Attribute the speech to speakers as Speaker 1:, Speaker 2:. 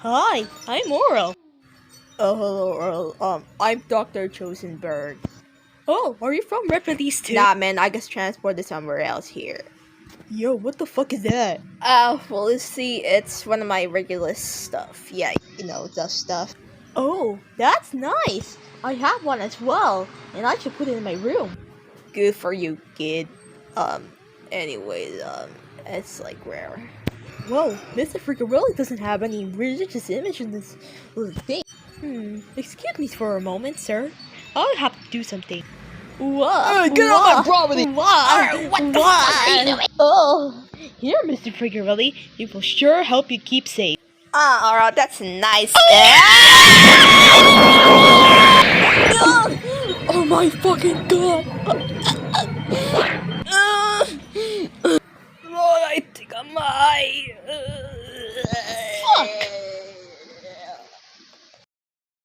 Speaker 1: Hi, I'm Orel.
Speaker 2: Oh, hello, Earl. I'm Dr. Chosenberg.
Speaker 1: Oh, are you from Red Police too?
Speaker 2: Nah, man, I guess transported somewhere else here.
Speaker 1: Yo, what the fuck is that?
Speaker 2: Well, you see, it's one of my regular stuff. Yeah, the stuff.
Speaker 1: Oh, that's nice. I have one as well, and I should put it in my room.
Speaker 2: Good for you, kid. Anyways, it's like rare.
Speaker 1: Whoa, Mr. Freaker really doesn't have any religious image in this little thing. Excuse me for a moment, sir. I'll have to do something. What?
Speaker 2: Get off my property!
Speaker 1: What?
Speaker 2: What the fuck are you doing?
Speaker 1: Oh, here, Mr. Freaker, it will sure help you keep safe.
Speaker 2: Alright, that's nice.
Speaker 1: Oh my fucking god!